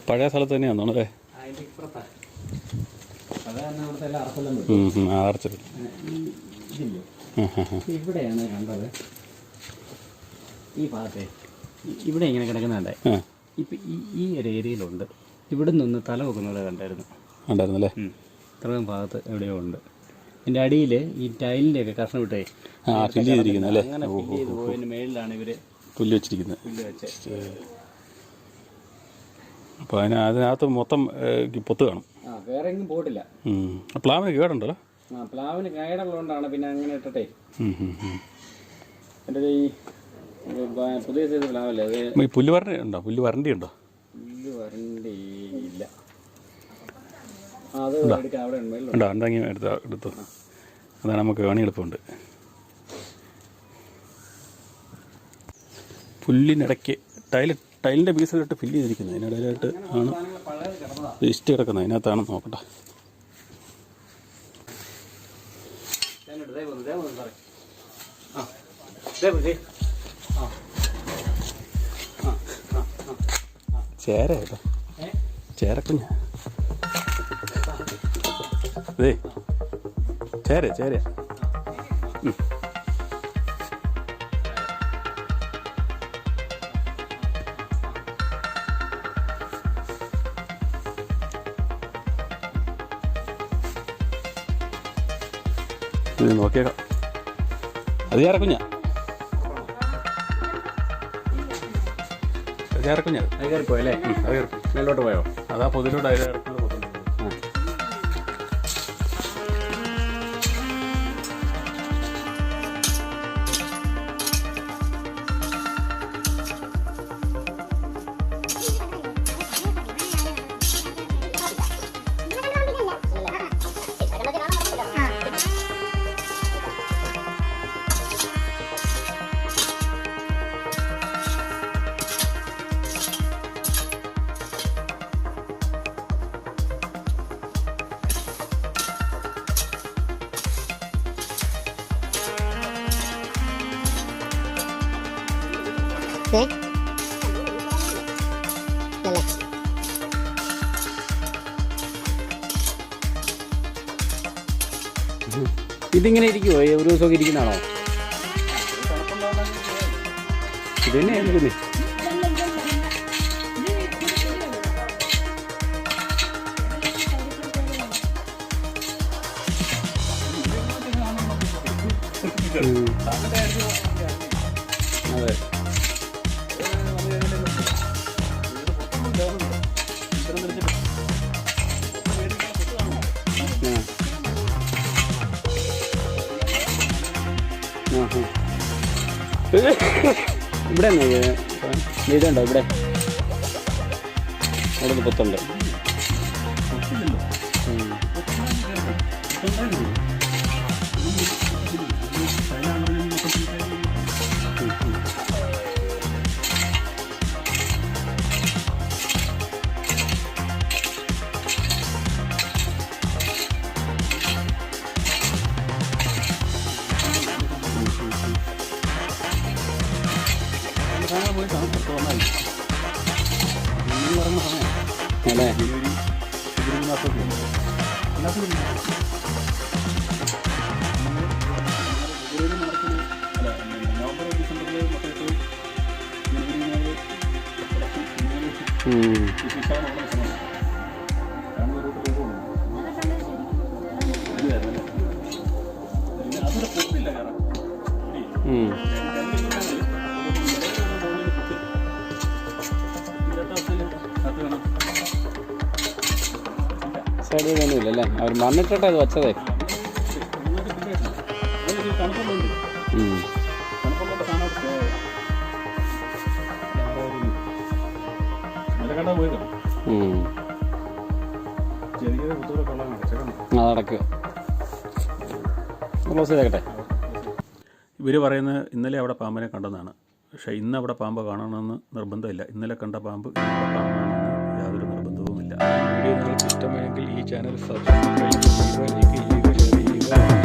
പഴയ സ്ഥലത്ത് തന്നെയാണോ അല്ലേ? ഇവിടെയാണ് കണ്ടത്. ഈ ഭാഗത്തെ ഇവിടെ ഇങ്ങനെ കിടക്കുന്നുണ്ടേ. ഇപ്പം ഈ ഒരു ഏരിയയിലുണ്ട്. ഇവിടെ നിന്ന് തല വെക്കുന്നത് കണ്ടായിരുന്നല്ലേ? ഇത്രയും ഭാഗത്ത് എവിടെയോ ഉണ്ട്. എൻ്റെ അടിയിൽ ഈ ടൈലിൻ്റെ ഒക്കെ കഷ്ണം വിട്ടേ ഫില്ല് ചെയ്തിരിക്കുന്നത് അല്ലേ? അങ്ങനെ ഫില്ല് ചെയ്ത് പോയതിൻ്റെ മേളിലാണ് ഇവർ പുല്ല് വെച്ചിരിക്കുന്നത്. പുല്ല് വെച്ച്. അപ്പോൾ അതിനകത്ത് മൊത്തം പൊത്ത് കാണും. വേറെ എങ്ങും പോയിട്ടില്ല. പ്ലാവിന് കേടുണ്ടല്ലോ. പ്ലാവിന് കേടുള്ളതുകൊണ്ടാണ് പിന്നെ അങ്ങനെ ഇട്ടട്ടെ. എൻ്റെ ഈ പുതിയ സൈസ് പ്ലാവല്ലേ അത്. ഈ പുല്ല് വരണ്ടി ഉണ്ടോ? പുല്ല് വരണ്ടി ഉണ്ടോ? പുല്ല് വരണ്ടി ഇല്ല. അത് എടുക്കാം. അവിടെ ഉണ്ടോ? ഉണ്ടെങ്കിൽ എടുത്തു. അതാണ് നമുക്ക് പണി എളുപ്പമുണ്ട്. പുല്ലിനിടയ്ക്ക് ടൈലിൻ്റെ പീസിലിട്ട് ഫില്ല് ചെയ്തിരിക്കുന്നത്. അതിനിടയിലായിട്ട് ആണ് വേസ്റ്റ് കിടക്കുന്നത്. അതിനകത്താണ് നോക്കട്ടെ. ചേര കേട്ടോ, ചേരക്കുഞ്ഞ. അതേ ചേര. ഇത് നോക്കിയേക്കാം. അത് ചേരക്കുഞ്ഞ. ചേരക്കുഞ്ഞ. അത് കയറിപ്പോയല്ലേ? അത് കയറി മേലോട്ട് പോയോ? അതാ പൊതിലോട്ട് അതിൽ ഇറക്കുന്നത് പൊതുണ്ട്. ഇതിങ്ങനെ ഇരിക്കുമോ? ഒരു ദിവസമൊക്കെ ഇരിക്കുന്നതാണോ? ഇത് തന്നെയാണ് ഇരിക്കുന്നത്. അതെ. ഇവിടെ ഇതുണ്ടോ? ഇവിടെ അവിടെ പൊത്തുണ്ട്. അല്ലേ? സൈഡിലൊന്നുമില്ലല്ലേ? അവർ മണ്ണിട്ടിട്ട് അത് വെച്ചതേ. അതടക്കുക. ക്ലോസ് ചെയ്തേക്കട്ടെ. ഇവർ പറയുന്നത് ഇന്നലെ അവിടെ പാമ്പിനെ കണ്ടെന്നാണ്. പക്ഷേ ഇന്ന് അവിടെ പാമ്പ് കാണണമെന്ന് നിർബന്ധമില്ല. ഇന്നലെ കണ്ട പാമ്പ് പാമ്പാണെന്ന് യാതൊരു നിർബന്ധവുമില്ല. വീഡിയോ നിങ്ങൾക്ക് ഇഷ്ടമായെങ്കിൽ ഈ ചാനൽ സബ്സ്ക്രൈബ് ചെയ്യുക, ലൈക്ക് ചെയ്യുക, ഷെയർ ചെയ്യുക.